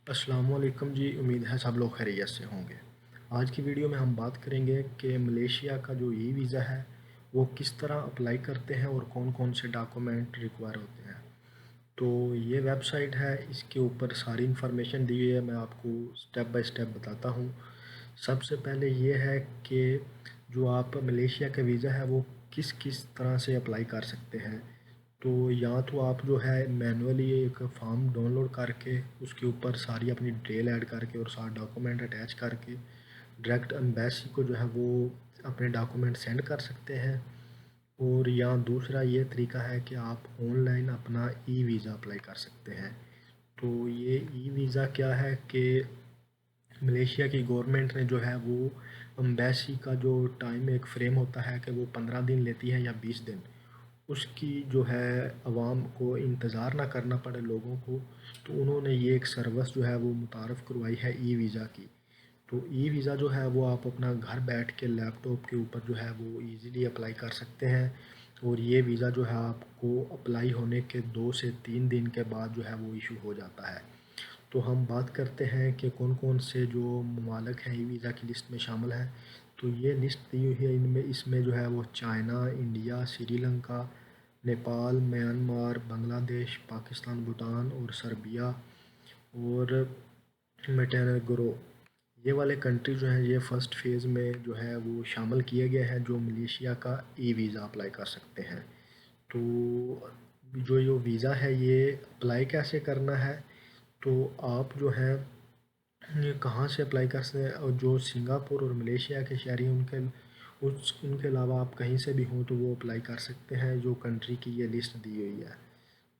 अस्सलामुअलैकुम जी। उम्मीद है सब लोग खैरियत से होंगे। आज की वीडियो में हम बात करेंगे कि मलेशिया का जो ई वीज़ा है वो किस तरह अप्लाई करते हैं और कौन कौन से डॉक्यूमेंट रिक्वायर होते हैं। तो ये वेबसाइट है, इसके ऊपर सारी इन्फॉर्मेशन दी हुई है। मैं आपको स्टेप बाय स्टेप बताता हूँ। सबसे पहले ये है कि जो आप मलेशिया का वीज़ा है वो किस किस तरह से अप्लाई कर सकते हैं। तो या तो आप जो है मैनुअली एक फॉर्म डाउनलोड करके उसके ऊपर सारी अपनी डिटेल ऐड करके और सारे डॉक्यूमेंट अटैच करके डायरेक्ट एम्बेसी को जो है वो अपने डॉक्यूमेंट सेंड कर सकते हैं। और या दूसरा ये तरीका है कि आप ऑनलाइन अपना ई वीज़ा अप्लाई कर सकते हैं। तो ये ई वीज़ा क्या है कि मलेशिया की गवर्नमेंट ने जो है वो एम्बेसी का जो टाइम एक फ्रेम होता है कि वो 15 दिन लेती है या 20 दिन, उसकी जो है आवाम को इंतज़ार ना करना पड़े लोगों को। तो उन्होंने ये एक सर्विस जो है वो मुतारफ़ करवाई है ई वीज़ा की। तो ई वीज़ा जो है वो आप अपना घर बैठ के लैपटॉप के ऊपर जो है वो इजीली अप्लाई कर सकते हैं। और ये वीज़ा जो है आपको अप्लाई होने के 2 से 3 दिन के बाद जो है वो इशू हो जाता है। तो हम बात करते हैं कि कौन कौन से जो ममालिक हैं ई वीज़ा की लिस्ट में शामिल हैं। तो ये लिस्ट दी हुई है, इनमें इसमें जो है वो China, India, Sri Lanka, Nepal, Myanmar, Bangladesh, Pakistan, Bhutan और सर्बिया और मोंटेनेग्रो, ये वाले कंट्री जो हैं ये फ़र्स्ट फ़ेज़ में जो है वो शामिल किए गए हैं जो मलेशिया का ई वीज़ा अप्लाई कर सकते हैं। तो जो ये वीज़ा है ये अप्लाई कैसे करना है। तो आप जो है ये कहाँ से अप्लाई कर सकते हैं। और जो सिंगापुर और मलेशिया के शहरी हैं उनके अलावा आप कहीं से भी हों तो वो अप्लाई कर सकते हैं। जो कंट्री की ये लिस्ट दी हुई है।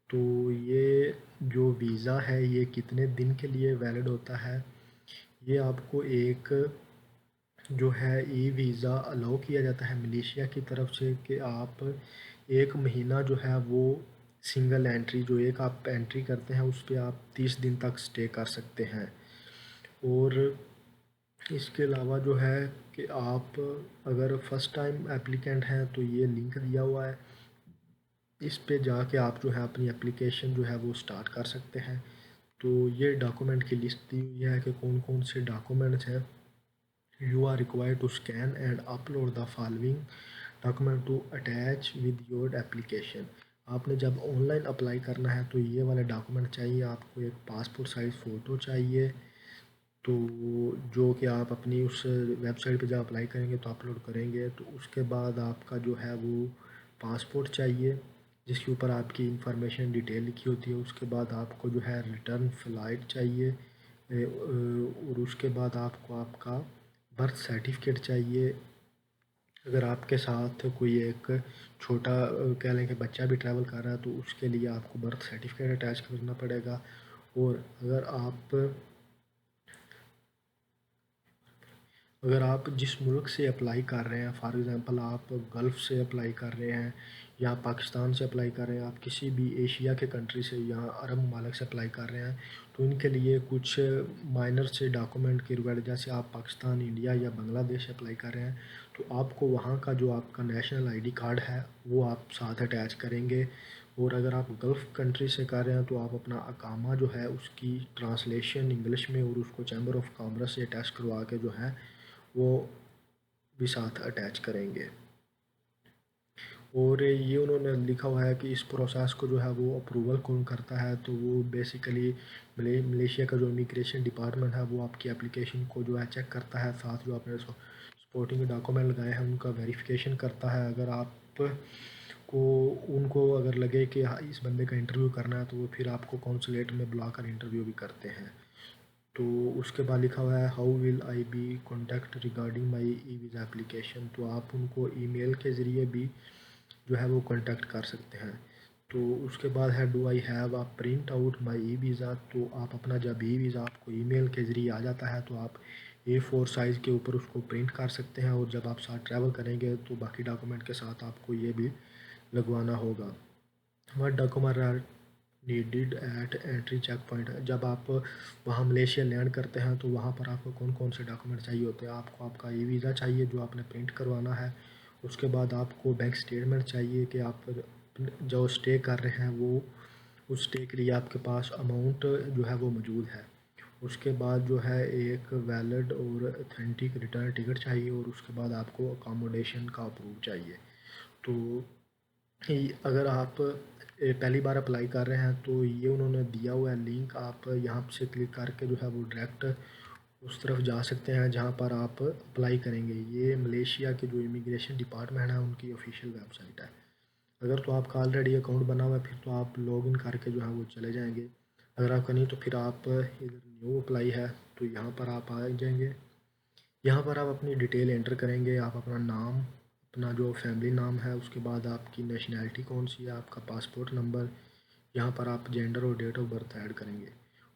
तो ये जो वीज़ा है ये कितने दिन के लिए वैलिड होता है, ये आपको एक जो है ई वीज़ा अलाउ किया जाता है मलेशिया की तरफ से कि आप 1 महीना जो है वो सिंगल एंट्री, जो एक आप एंट्री करते हैं उस पे आप 30 दिन तक स्टे कर सकते हैं। और इसके अलावा जो है कि आप अगर फ़र्स्ट टाइम एप्लीकेंट हैं तो ये लिंक दिया हुआ है, इस पे जाके आप जो है अपनी एप्लीकेशन जो है वो स्टार्ट कर सकते हैं। तो ये डॉक्यूमेंट की लिस्ट दी हुई है कि कौन कौन से डॉक्यूमेंट्स हैं। You are required to scan and upload the following document to attach with your application. आपने जब ऑनलाइन अप्लाई करना है तो ये वाले डॉक्यूमेंट चाहिए आपको। एक पासपोर्ट साइज़ फ़ोटो चाहिए, तो जो कि आप अपनी उस वेबसाइट पे जब अप्लाई करेंगे तो अपलोड करेंगे। तो उसके बाद आपका जो है वो पासपोर्ट चाहिए जिसके ऊपर आपकी इंफॉर्मेशन डिटेल लिखी होती है। उसके बाद आपको जो है रिटर्न फ़्लाइट चाहिए, और उसके बाद आपको आपका बर्थ सर्टिफिकेट चाहिए। अगर आपके साथ कोई एक छोटा कह लें कि बच्चा भी ट्रैवल कर रहा है तो उसके लिए आपको बर्थ सर्टिफिकेट अटैच करना पड़ेगा। और अगर आप जिस मुल्क से अप्लाई कर रहे हैं, फॉर एग्ज़ाम्पल आप गल्फ़ से अप्लाई कर रहे हैं या पाकिस्तान से अप्लाई कर रहे हैं, आप किसी भी एशिया के कंट्री से या अरब ममालिक से अप्लाई कर रहे हैं, तो इनके लिए कुछ माइनर से डॉक्यूमेंट की रिक्वायर्ड, जैसे आप पाकिस्तान, इंडिया या बांग्लादेश से अप्लाई कर रहे हैं तो आपको वहाँ का जो आपका नेशनल आईडी कार्ड है वो आप साथ अटैच करेंगे। और अगर आप गल्फ़ कंट्री से कर रहे हैं तो आप अपना अकामा जो है उसकी ट्रांसलेशन इंग्लिश में और उसको चैम्बर ऑफ कॉमर्स से अटैच करवा के जो है वो भी साथ अटैच करेंगे। और ये उन्होंने लिखा हुआ है कि इस प्रोसेस को जो है वो अप्रूवल कौन करता है। तो वो बेसिकली मलेशिया का जो इमिग्रेशन डिपार्टमेंट है वो आपकी एप्लीकेशन को जो है चेक करता है, साथ जो आपने सपोर्टिंग डॉक्यूमेंट लगाए हैं उनका वेरिफिकेशन करता है। अगर आप को उनको अगर लगे कि हाँ इस बंदे का इंटरव्यू करना है तो वो फिर आपको कॉन्सुलेट में बुलाकर इंटरव्यू भी करते हैं। तो उसके बाद लिखा हुआ है how will I be contact regarding my e visa application. तो आप उनको ईमेल के ज़रिए भी जो है वो कॉन्टैक्ट कर सकते हैं। तो उसके बाद है do I have a print out my e visa. तो आप अपना जब ई वीज़ा आपको ईमेल के ज़रिए आ जाता है तो आप A4 साइज़ के ऊपर उसको प्रिंट कर सकते हैं। और जब आप साथ ट्रैवल करेंगे तो बाकी डॉक्यूमेंट के साथ आपको ये भी लगवाना होगा। वह document are needed at entry check point. जब आप वहाँ मलेशिया लैंड करते हैं तो वहाँ पर आपको कौन कौन से डॉक्यूमेंट चाहिए होते हैं। आपको आपका ई वीज़ा चाहिए जो आपने प्रिंट करवाना है। उसके बाद आपको बैंक स्टेटमेंट चाहिए कि आप जो स्टे कर रहे हैं वो उस स्टे के लिए आपके पास अमाउंट जो है वो मौजूद है। उसके बाद जो है एक वैलिड और अथेंटिक रिटर्न टिकट चाहिए, और उसके बाद आपको अकोमोडेशन का अप्रूव चाहिए। तो अगर आप पहली बार अप्लाई कर रहे हैं तो ये उन्होंने दिया हुआ है लिंक, आप यहाँ से क्लिक करके जो है वो डायरेक्ट उस तरफ जा सकते हैं जहाँ पर आप अप्लाई करेंगे। ये मलेशिया के जो इमिग्रेशन डिपार्टमेंट है उनकी ऑफिशियल वेबसाइट है। अगर तो आपका ऑलरेडी अकाउंट बना हुआ है फिर तो आप लॉगिन करके जो है वो चले जाएंगे। अगर आपका नहीं तो फिर आप इधर न्यू अप्लाई है तो यहाँ पर आप आ जाएंगे। यहाँ पर आप अपनी डिटेल एंटर करेंगे, आप अपना नाम, अपना जो फैमिली नाम है, उसके बाद आपकी नेशनैलिटी कौन सी है, आपका पासपोर्ट नंबर, यहाँ पर आप जेंडर और डेट ऑफ बर्थ ऐड करेंगे।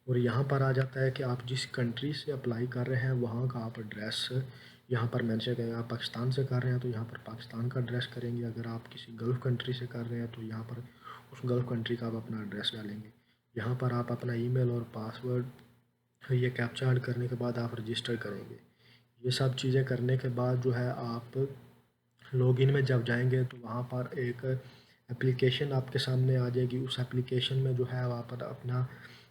और यहाँ पर आ जाता है कि आप जिस कंट्री से अप्लाई कर रहे हैं वहाँ का आप एड्रेस यहाँ पर मेंशन करेंगे। आप पाकिस्तान से कर रहे हैं तो यहाँ पर पाकिस्तान का एड्रेस करेंगे। अगर आप किसी गल्फ़ कंट्री से कर रहे हैं तो यहाँ पर उस गल्फ़ कंट्री का आप अपना एड्रेस डालेंगे। यहाँ पर आप अपना ईमेल और पासवर्ड ये कैप्चा ऐड करने के बाद आप रजिस्टर करेंगे। ये सब चीज़ें करने के बाद जो है आप लॉगिन में जब जाएंगे तो वहाँ पर एक एप्लीकेशन आपके सामने आ जाएगी। उस एप्लीकेशन में जो है वहाँ पर अपना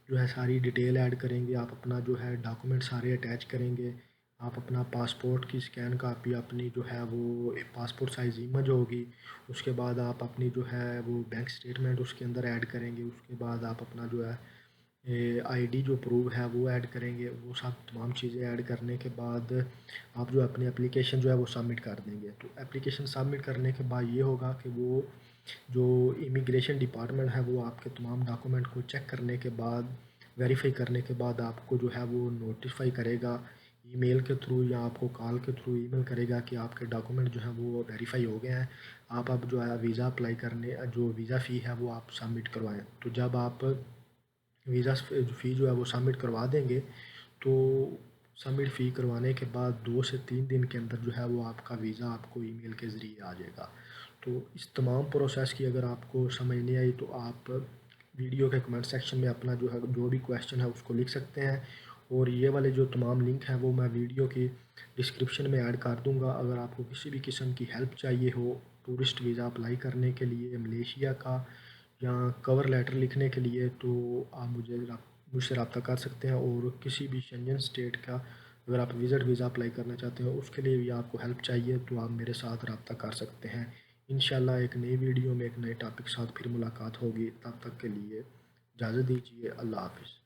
जो है सारी डिटेल ऐड करेंगे, आप अपना जो है डॉक्यूमेंट सारे अटैच करेंगे। आप अपना पासपोर्ट की स्कैन कापी अपनी जो है वो पासपोर्ट साइज़ इमेज होगी। उसके बाद आप अपनी जो है वो बैंक स्टेटमेंट उसके अंदर ऐड करेंगे। उसके बाद आप अपना जो है आईडी जो प्रूफ है वो ऐड करेंगे। वो सब तमाम चीज़ें ऐड करने के बाद आप जो अपनी एप्लीकेशन जो है वो सबमिट कर देंगे। तो एप्लीकेशन सबमिट करने के बाद ये होगा कि वो जो इमिग्रेशन डिपार्टमेंट है वो आपके तमाम डॉक्यूमेंट को चेक करने के बाद, वेरीफाई करने के बाद आपको जो है वो नोटिफाई करेगा ईमेल के थ्रू या आपको कॉल के थ्रू ईमेल करेगा कि आपके डॉक्यूमेंट जो है वो वेरीफाई हो गए हैं। आप अब जो है वीज़ा अप्लाई करने जो वीज़ा फ़ी है वो आप सबमिट करवाएं। तो जब आप वीज़ा फ़ी जो है वो सबमिट करवा देंगे तो सबमिट फ़ी करवाने के बाद 2 से 3 दिन के अंदर जो है वो आपका वीज़ा आपको ईमेल के ज़रिए आ जाएगा। तो इस तमाम प्रोसेस की अगर आपको समझ नहीं आई तो आप वीडियो के कमेंट सेक्शन में अपना जो है जो भी क्वेश्चन है उसको लिख सकते हैं, और ये वाले जो तमाम लिंक हैं वो मैं वीडियो की डिस्क्रिप्शन में ऐड कर दूंगा। अगर आपको किसी भी किस्म की हेल्प चाहिए हो टूरिस्ट वीज़ा अप्लाई करने के लिए मलेशिया का, या कवर लेटर लिखने के लिए, तो आप मुझसे रब्ता कर सकते हैं। और किसी भी शेंजन स्टेट का अगर आप विज़िट वीज़ा अप्लाई करना चाहते हो उसके लिए भी आपको हेल्प चाहिए तो आप मेरे साथ रब्ता कर सकते हैं। इंशाल्लाह एक नई वीडियो में एक नए टॉपिक के साथ फिर मुलाकात होगी। तब तक के लिए इजाज़त दीजिए। अल्लाह हाफ़िज़।